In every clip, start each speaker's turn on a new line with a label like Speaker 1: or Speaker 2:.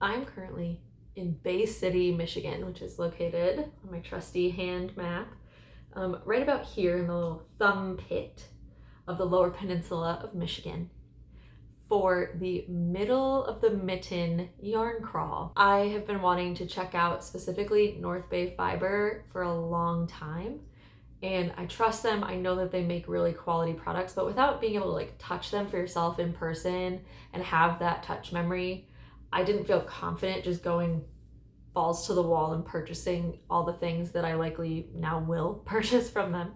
Speaker 1: I'm currently in Bay City, Michigan, which is located on my trusty hand map, right about here in the little thumb pit of the Lower Peninsula of Michigan, for the middle of the Mitten Yarn Crawl. I have been wanting to check out specifically North Bay Fiber for a long time, and I trust them. I know that they make really quality products, but without being able to like touch them for yourself in person and have that touch memory, I didn't feel confident just going balls to the wall and purchasing all the things that I likely now will purchase from them.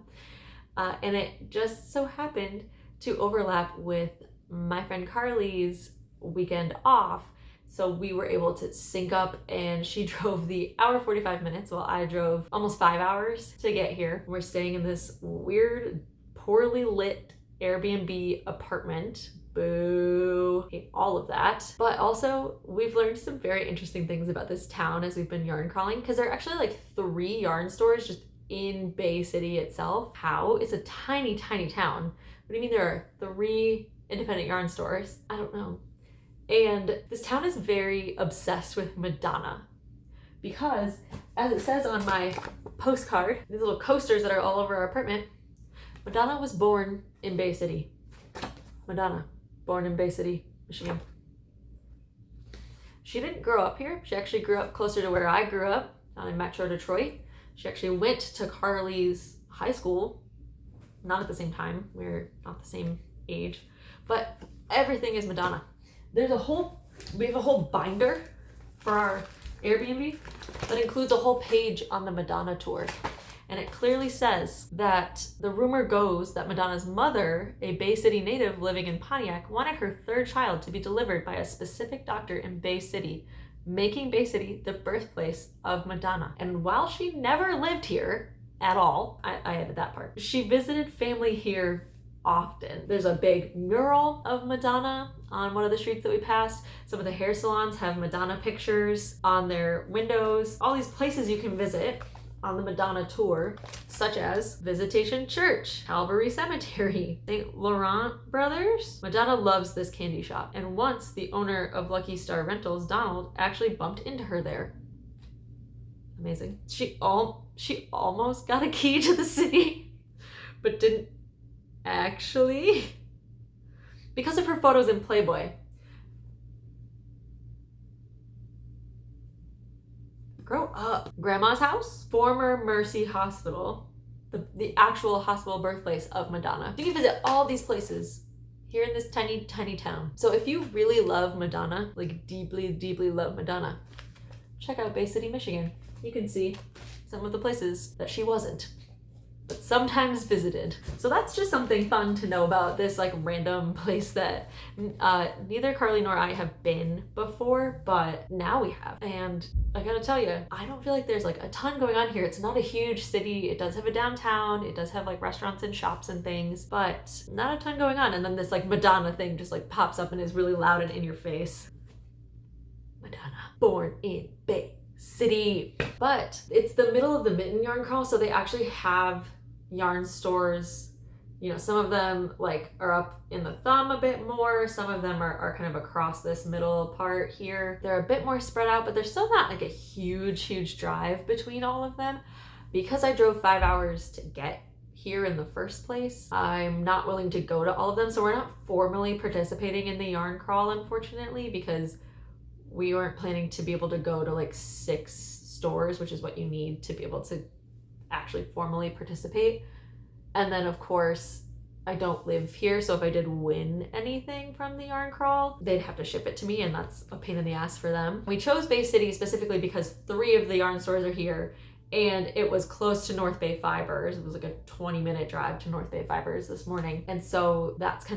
Speaker 1: And it just so happened to overlap with my friend Carly's weekend off. So we were able to sync up, and she drove the hour 45 minutes while I drove almost 5 hours to get here. We're staying in this weird, poorly lit Airbnb apartment. Boo, hate all of that. But also we've learned some very interesting things about this town as we've been yarn crawling, because there are actually like 3 yarn stores just in Bay City itself. How? It's a tiny, tiny town. What do you mean there are 3 independent yarn stores? I don't know. And this town is very obsessed with Madonna, because as it says on my postcard, these little coasters that are all over our apartment, Madonna was born in Bay City. Madonna, born in Bay City, Michigan. She didn't grow up here. She actually grew up closer to where I grew up, down in Metro Detroit. She actually went to Carly's high school, not at the same time. We're not the same age, but everything is Madonna. We have a whole binder for our Airbnb that includes a whole page on the Madonna tour. And it clearly says that the rumor goes that Madonna's mother, a Bay City native living in Pontiac, wanted her 3rd child to be delivered by a specific doctor in Bay City, making Bay City the birthplace of Madonna. And while she never lived here at all, I added that part, she visited family here often. There's a big mural of Madonna on one of the streets that we passed. Some of the hair salons have Madonna pictures on their windows. All these places you can visit on the Madonna tour, such as Visitation Church, Calvary Cemetery, St. Laurent Brothers. Madonna loves this candy shop, and once the owner of Lucky Star Rentals, Donald, actually bumped into her there. Amazing. She almost got a key to the city, but didn't actually, because of her photos in Playboy. Grow up. Grandma's house, former Mercy Hospital, the actual hospital birthplace of Madonna. You can visit all these places here in this tiny, tiny town. So if you really love Madonna, like deeply, deeply love Madonna, check out Bay City, Michigan. You can see some of the places that she wasn't, but sometimes visited. So that's just something fun to know about this like random place that neither Carly nor I have been before, but now we have. And I gotta tell you, I don't feel like there's like a ton going on here. It's not a huge city. It does have a downtown. It does have like restaurants and shops and things, but not a ton going on. And then this like Madonna thing just like pops up and is really loud and in your face. Madonna, born in Bay City. But it's the middle of the Mitten Yarn Crawl, so they actually have yarn stores. You know, some of them like are up in the thumb a bit more. Some of them are kind of across this middle part here. They're a bit more spread out, but there's still not like a huge drive between all of them. Because I drove 5 hours to get here in the first place, I'm not willing to go to all of them. So we're not formally participating in the yarn crawl, unfortunately, because we weren't planning to be able to go to like 6 stores, which is what you need to be able to actually formally participate. And then of course I don't live here, so if I did win anything from the yarn crawl, they'd have to ship it to me, and that's a pain in the ass for them. We chose Bay City specifically because 3 of the yarn stores are here, and it was close to North Bay Fibers. It was like a 20-minute drive to North Bay Fibers this morning. And so that's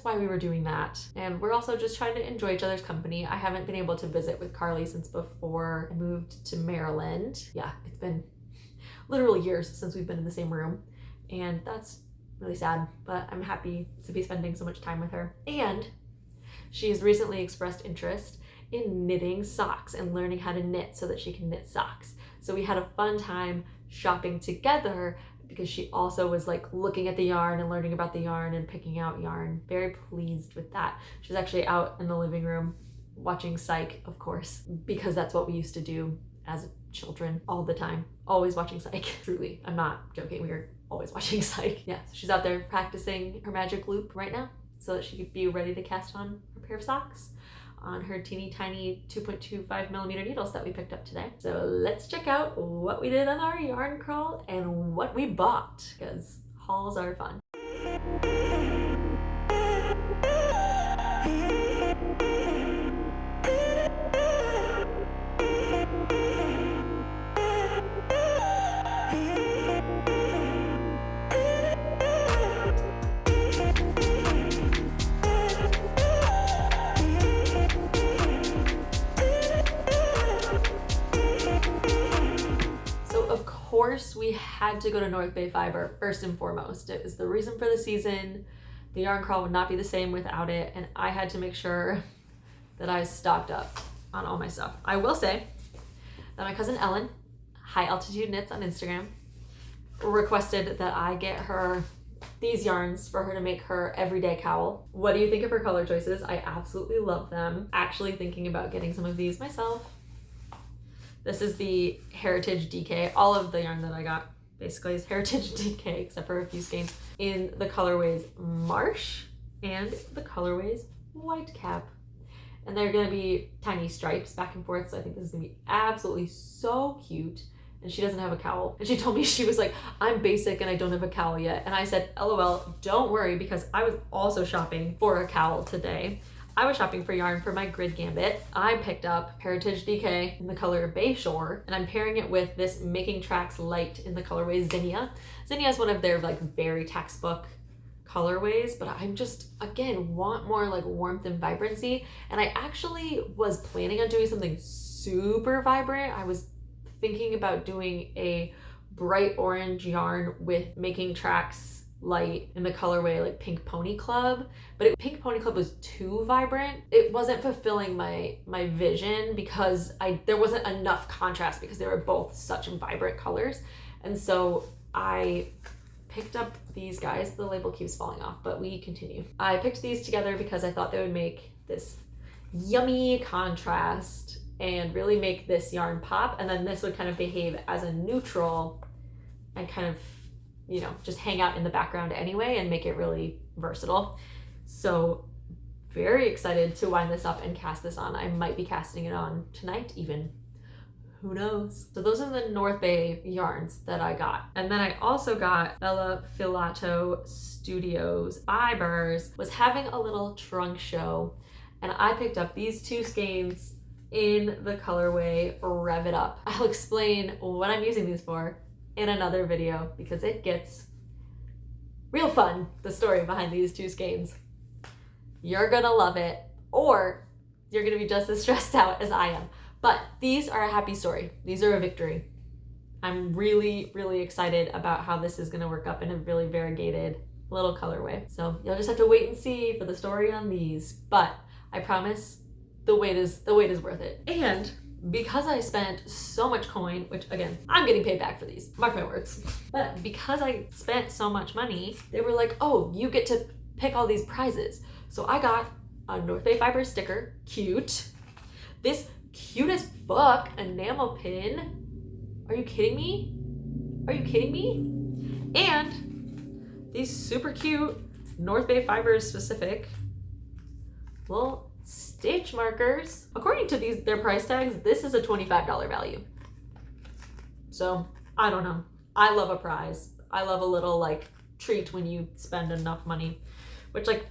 Speaker 1: why we were doing that. And we're also just trying to enjoy each other's company. I haven't been able to visit with Carly since before I moved to Maryland. Yeah, it's been literal years since we've been in the same room, and that's really sad, but I'm happy to be spending so much time with her. And she has recently expressed interest in knitting socks and learning how to knit so that she can knit socks. So we had a fun time shopping together, because she also was like looking at the yarn and learning about the yarn and picking out yarn. Very pleased with that. She's actually out in the living room watching Psych, of course, because that's what we used to do as children all the time. Always watching Psych. Truly, I'm not joking. We are always watching Psych. Yeah, so she's out there practicing her magic loop right now so that she could be ready to cast on her pair of socks on her teeny tiny 2.25 millimeter needles that we picked up today. So let's check out what we did on our yarn crawl and what we bought, because hauls are fun. Of course, we had to go to North Bay Fiber first and foremost. It was the reason for the season. The yarn crawl would not be the same without it, and I had to make sure that I stocked up on all my stuff. I will say that my cousin Ellen, High Altitude Knits on Instagram, requested that I get her these yarns for her to make her everyday cowl. What do you think of her color choices? I absolutely love them. Actually thinking about getting some of these myself. This is the Heritage DK. All of the yarn that I got basically is Heritage DK, except for a few skeins, in the colorways Marsh and the colorways White Cap. And they're gonna be tiny stripes back and forth, so I think this is gonna be absolutely so cute. And she doesn't have a cowl. And she told me, she was like, I'm basic and I don't have a cowl yet. And I said, LOL, don't worry, because I was also shopping for a cowl today. I was shopping for yarn for my grid gambit. I picked up Heritage DK in the color Bayshore, and I'm pairing it with this Making Tracks Light in the colorway Zinnia. Zinnia is one of their like very textbook colorways, but I'm just, again, want more like warmth and vibrancy. And I actually was planning on doing something super vibrant. I was thinking about doing a bright orange yarn with Making Tracks Light in the colorway like Pink Pony Club, but Pink Pony Club was too vibrant. It wasn't fulfilling my vision because there wasn't enough contrast because they were both such vibrant colors. And so I picked up these guys. The label keeps falling off, but we continue. I picked these together because I thought they would make this yummy contrast and really make this yarn pop, and then this would kind of behave as a neutral and kind of, you know, just hang out in the background anyway and make it really versatile. So very excited to wind this up and cast this on. I might be casting it on tonight even. Who knows? So those are the North Bay yarns that I got. And then I also got Bella Filato Studios Fibers was having a little trunk show, and I picked up these two skeins in the colorway Rev It Up. I'll explain what I'm using these for in another video because it gets real fun, the story behind these two skeins. You're gonna love it, or you're gonna be just as stressed out as I am. But these are a happy story. These are a victory. I'm really, really excited about how this is gonna work up in a really variegated little colorway. So you'll just have to wait and see for the story on these. But I promise the wait is worth it. And because I spent so much coin, which again, I'm getting paid back for these, mark my words. But because I spent so much money, they were like, oh, you get to pick all these prizes. So I got a North Bay Fiber sticker, cute. This cute as fuck enamel pin. Are you kidding me? Are you kidding me? And these super cute North Bay Fibers specific little stitch markers. According to their price tags, this is a $25 value. So I don't know. I love a prize. I love a little like treat when you spend enough money, which like,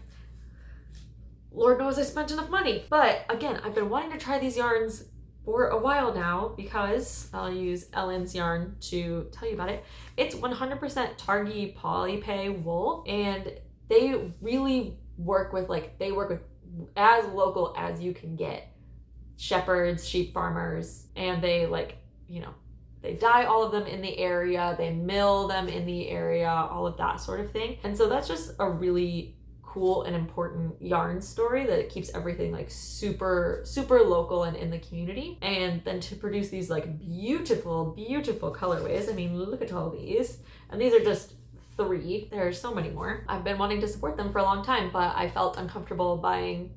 Speaker 1: Lord knows I spent enough money. But again, I've been wanting to try these yarns for a while now because I'll use Ellen's yarn to tell you about it. It's 100% Targhee Polypay wool, and they really work with as local as you can get. Shepherds, sheep farmers, and they like, you know, they dye all of them in the area, they mill them in the area, all of that sort of thing. And so that's just a really cool and important yarn story that it keeps everything like super, super local and in the community. And then to produce these like beautiful, beautiful colorways. I mean, look at all these. And these are just 3. There are so many more. I've been wanting to support them for a long time, but I felt uncomfortable buying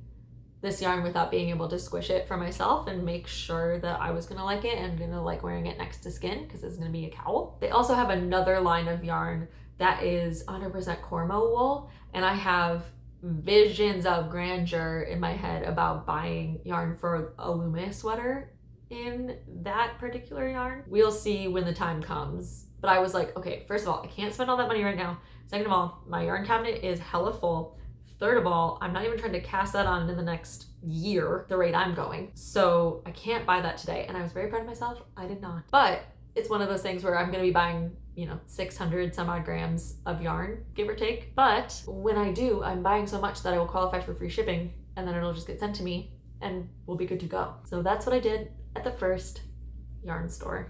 Speaker 1: this yarn without being able to squish it for myself and make sure that I was gonna like it and gonna like wearing it next to skin because it's gonna be a cowl. They also have another line of yarn that is 100% Cormo wool, and I have visions of grandeur in my head about buying yarn for a Lume sweater in that particular yarn. We'll see when the time comes. But I was like, okay, first of all, I can't spend all that money right now. Second of all, my yarn cabinet is hella full. Third of all, I'm not even trying to cast that on in the next year, the rate I'm going. So I can't buy that today. And I was very proud of myself. I did not. But it's one of those things where I'm gonna be buying, 600 some odd grams of yarn, give or take. But when I do, I'm buying so much that I will qualify for free shipping, and then it'll just get sent to me and we'll be good to go. So that's what I did at the first yarn store.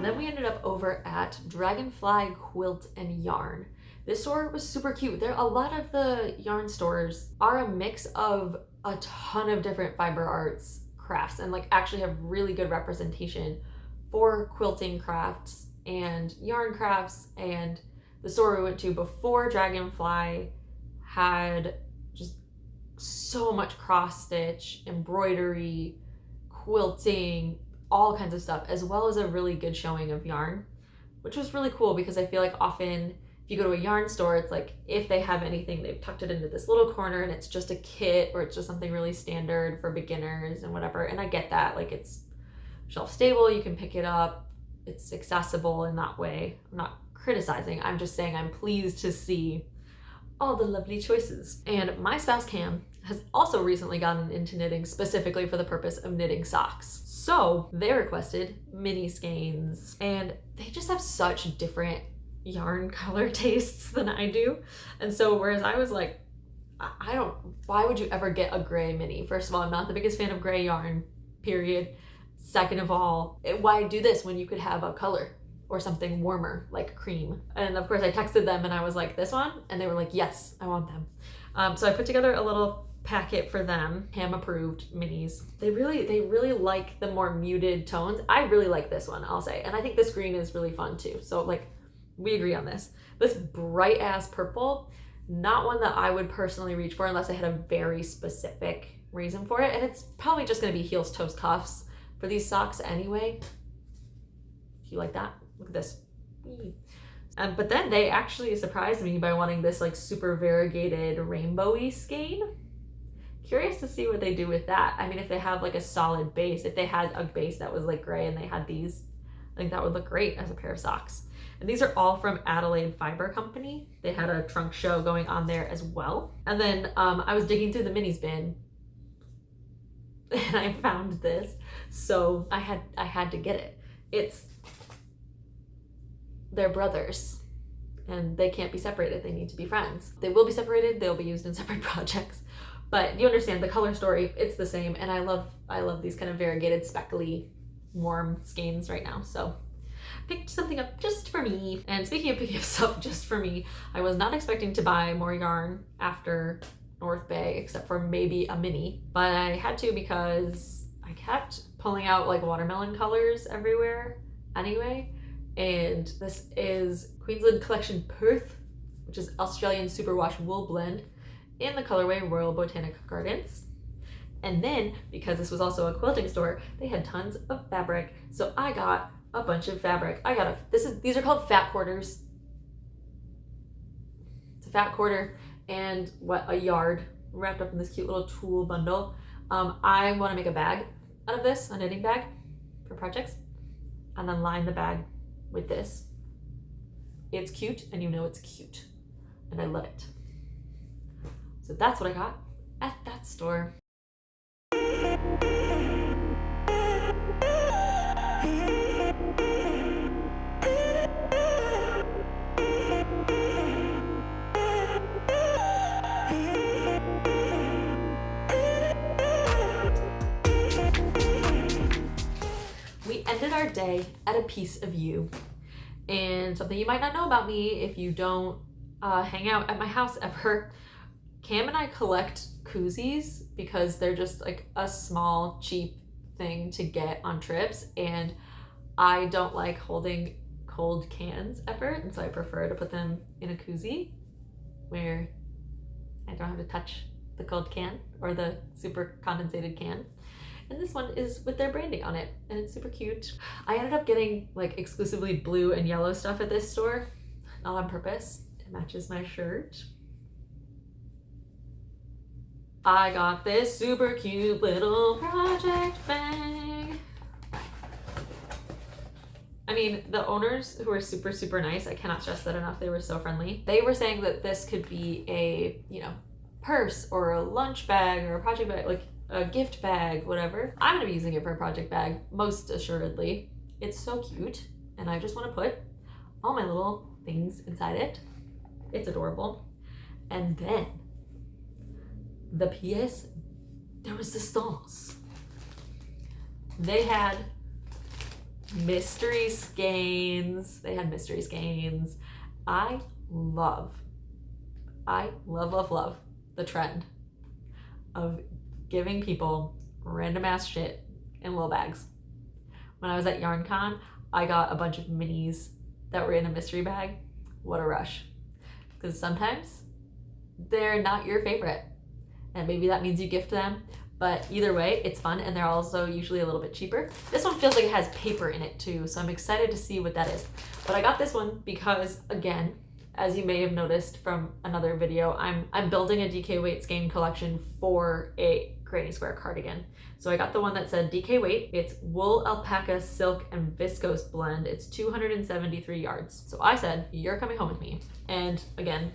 Speaker 1: Then we ended up over at Dragonfly Quilt and Yarn. This store was super cute. A lot of the yarn stores are a mix of a ton of different fiber arts crafts and like actually have really good representation for quilting crafts and yarn crafts. And the store we went to before Dragonfly had just so much cross stitch, embroidery, quilting, all kinds of stuff, as well as a really good showing of yarn, which was really cool because I feel like often if you go to a yarn store, it's like if they have anything, they've tucked it into this little corner and it's just a kit or it's just something really standard for beginners and whatever. And I get that, like it's shelf stable, you can pick it up, it's accessible in that way. I'm not criticizing, I'm just saying I'm pleased to see all the lovely choices. And my spouse Cam has also recently gotten into knitting specifically for the purpose of knitting socks. So they requested mini skeins, and they just have such different yarn color tastes than I do. And so whereas I was like, why would you ever get a gray mini? First of all, I'm not the biggest fan of gray yarn, period. Second of all, why do this when you could have a color or something warmer like cream? And of course I texted them and I was like, this one? And they were like, yes, I want them. So I put together a little packet for them, Ham approved minis. They really like the more muted tones. I really like this one, I'll say. And I think this green is really fun too. So like, we agree on this. This bright ass purple, not one that I would personally reach for unless I had a very specific reason for it. And it's probably just gonna be heels, toes, cuffs for these socks anyway. If you like that, look at this. But then they actually surprised me by wanting this like super variegated rainbowy skein. Curious to see what they do with that. I mean, if they have like a solid base, if they had a base that was like gray and they had these, I think that would look great as a pair of socks. And these are all from Adelaide Fiber Company. They had a trunk show going on there as well. And then I was digging through the minis bin and I found this. So I had to get it. They're brothers and they can't be separated. They need to be friends. They will be separated. They'll be used in separate projects. But you understand the color story, it's the same. And I love these kind of variegated, speckly, warm skeins right now. So picked something up just for me. And speaking of picking up stuff just for me, I was not expecting to buy more yarn after North Bay, except for maybe a mini. But I had to because I kept pulling out like watermelon colors everywhere anyway. And this is Queensland Collection Perth, which is Australian Superwash Wool Blend in the colorway Royal Botanic Gardens. And then, because this was also a quilting store, they had tons of fabric. So I got a bunch of fabric. These are called fat quarters. It's a fat quarter and a yard wrapped up in this cute little tulle bundle. I want to make a bag out of this, a knitting bag for projects, and then line the bag with this. It's cute, and you know it's cute, and I love it. So that's what I got at that store. We ended our day at a Piece of Ewe. And something you might not know about me if you don't hang out at my house ever, Cam and I collect koozies because they're just like a small, cheap thing to get on trips, and I don't like holding cold cans ever, and so I prefer to put them in a koozie where I don't have to touch the cold can or the super condensated can. And this one is with their branding on it, and it's super cute. I ended up getting like exclusively blue and yellow stuff at this store, not on purpose. It matches my shirt. I got this super cute little project bag. I mean, the owners, who are super, super nice, I cannot stress that enough, they were so friendly. They were saying that this could be a, you know, purse or a lunch bag or a project bag, like a gift bag, whatever. I'm gonna be using it for a project bag, most assuredly. It's so cute, and I just wanna put all my little things inside it. It's adorable. And then, the pièce de résistance. They had mystery skeins. I love the trend of giving people random ass shit in little bags. When I was at YarnCon, I got a bunch of minis that were in a mystery bag. What a rush. Because sometimes they're not your favorite, and maybe that means you gift them, but either way, it's fun, and they're also usually a little bit cheaper. This one feels like it has paper in it too, so I'm excited to see what that is. But I got this one because, again, as you may have noticed from another video, I'm building a DK weight skein collection for a granny square cardigan. So I got the one that said DK weight. It's wool, alpaca, silk, and viscose blend. It's 273 yards. So I said, you're coming home with me. And again,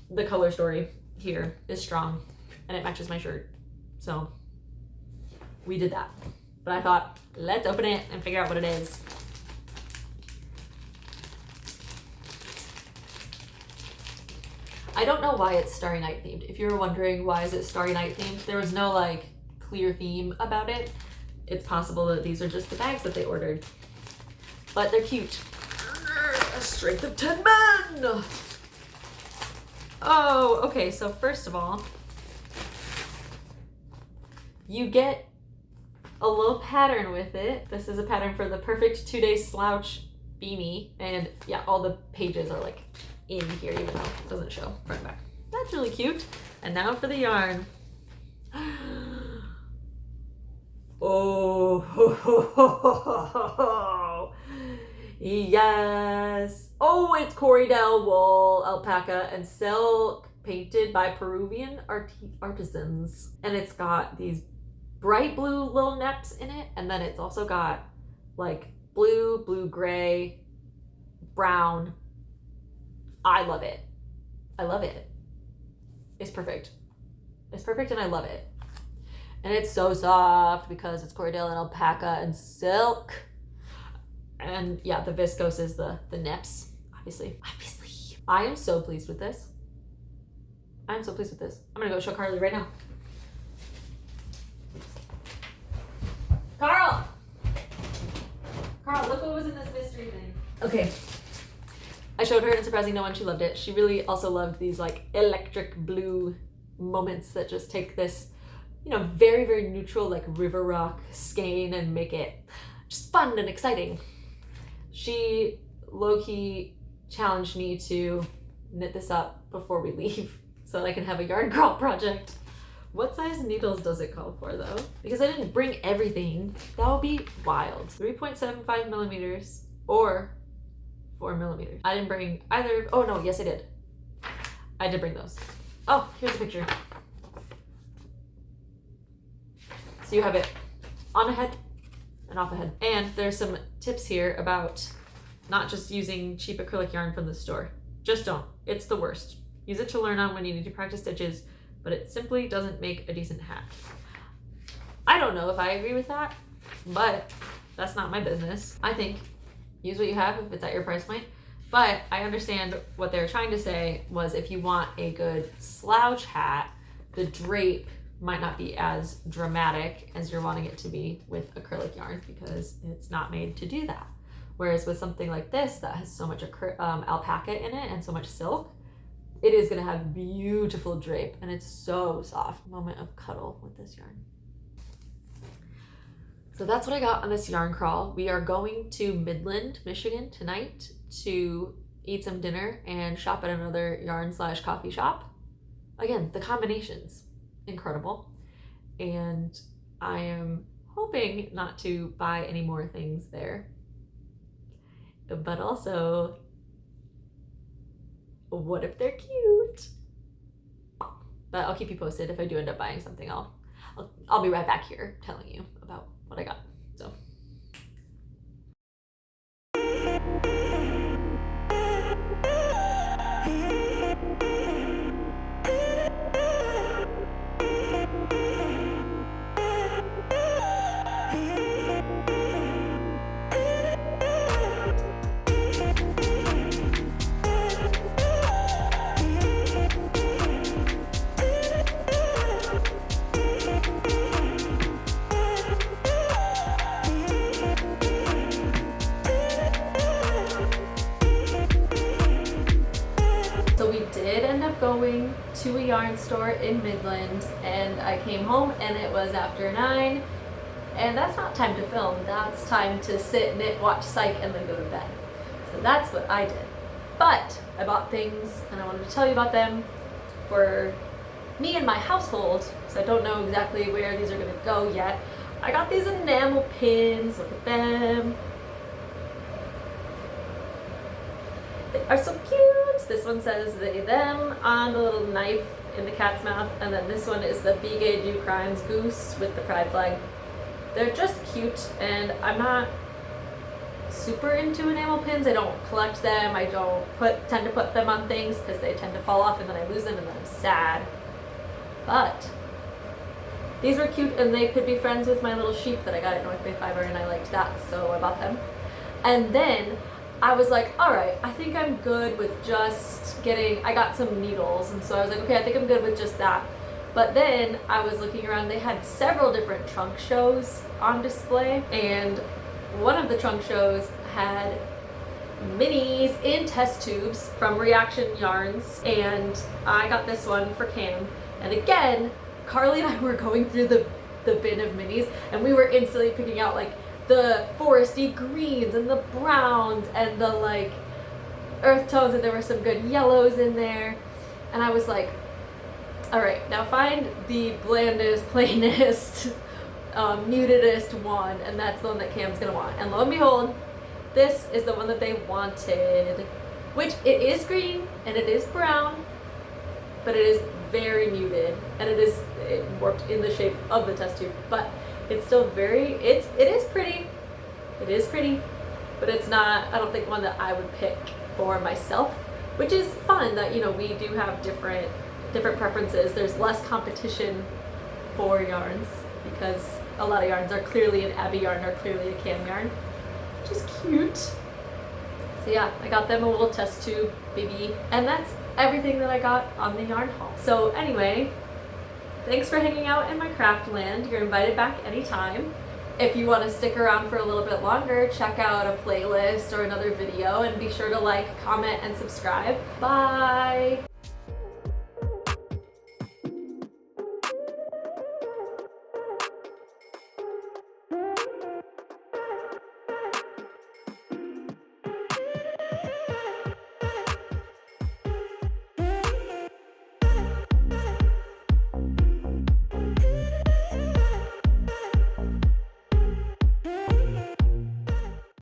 Speaker 1: the color story here is strong, and it matches my shirt. So we did that. But I thought, let's open it and figure out what it is. I don't know why it's Starry Night themed. If you were wondering why is it Starry Night themed, there was no like clear theme about it. It's possible that these are just the bags that they ordered, but they're cute. A strength of 10 men. Oh, okay, so first of all, you get a little pattern with it. This is a pattern for the perfect 2-day slouch beanie, and yeah, all the pages are like in here, even though it doesn't show front and back. That's really cute. And now for the yarn. Oh, yes. Oh, it's Corriedale wool, alpaca, and silk, painted by Peruvian artisans. And it's got these bright blue little neps in it, and then it's also got like blue, gray, brown. I love it. I love it. It's perfect. It's perfect, and I love it. And it's so soft because it's Corriedale and alpaca and silk. And yeah, the viscose is the neps, obviously. I am so pleased with this. I'm so pleased with this. I'm gonna go show Carly right now. Carl, look what was in this mystery thing. Okay. I showed her, and surprisingly no one, she loved it. She really also loved these like electric blue moments that just take this, you know, very, very neutral like river rock skein and make it just fun and exciting. She low-key challenged me to knit this up before we leave so that I can have a yarn crawl project. What size needles does it call for though? Because I didn't bring everything. That would be wild. 3.75 millimeters or 4 millimeters. I didn't bring either. Oh no, yes I did. I did bring those. Oh, here's a picture. So you have it on a head and off a head. And there's some tips here about not just using cheap acrylic yarn from the store. Just don't. It's the worst. Use it to learn on when you need to practice stitches, but it simply doesn't make a decent hat. I don't know if I agree with that, but that's not my business. I think use what you have if it's at your price point. But I understand what they're trying to say was if you want a good slouch hat, the drape might not be as dramatic as you're wanting it to be with acrylic yarn because it's not made to do that. Whereas with something like this that has so much alpaca in it and so much silk, it is gonna have beautiful drape, and it's so soft. Moment of cuddle with this yarn. So that's what I got on this yarn crawl. We are going to Midland, Michigan tonight to eat some dinner and shop at another yarn/coffee shop. Again, the combinations, incredible. And I am hoping not to buy any more things there. But also, what if they're cute? But I'll keep you posted. If I do end up buying something, I'll be right back here telling you about what I got. So. Going to a yarn store in Midland, and I came home and it was after 9, and that's not time to film, that's time to sit, knit, watch Psych, and then go to bed. So that's what I did. But I bought things and I wanted to tell you about them for me and my household, so I don't know exactly where these are going to go yet. I got these enamel pins, look at them. They are so cute. This one says they, them on the little knife in the cat's mouth, and then this one is the Be Gay Do Crimes goose with the pride flag. They're just cute, and I'm not super into enamel pins. I don't collect them. I don't tend to put them on things because they tend to fall off and then I lose them and then I'm sad. But these were cute, and they could be friends with my little sheep that I got at North Bay Fiber, and I liked that, so I bought them. And then I was like, all right, I think I'm good with just I got some needles, and so I was like, okay, I think I'm good with just that. But then I was looking around, they had several different trunk shows on display, and one of the trunk shows had minis in test tubes from Reaction Yarns, and I got this one for Cam. And again, Carly and I were going through the bin of minis, and we were instantly picking out like the foresty greens and the browns and the like earth tones, and there were some good yellows in there. And I was like, all right, now find the blandest, plainest, mutedest one, and that's the one that Cam's gonna want. And lo and behold, this is the one that they wanted, which it is green and it is brown, but it is very muted, and it worked in the shape of the test tube, but it's still it is pretty. It is pretty, but it's not, I don't think, one that I would pick for myself, which is fun that, you know, we do have different preferences. There's less competition for yarns because a lot of yarns are clearly an Abbey yarn or clearly a Cam yarn, which is cute. So yeah, I got them a little test tube baby, and that's everything that I got on the yarn haul. So anyway, thanks for hanging out in my craft land. You're invited back anytime. If you want to stick around for a little bit longer, check out a playlist or another video, and be sure to like, comment, and subscribe. Bye!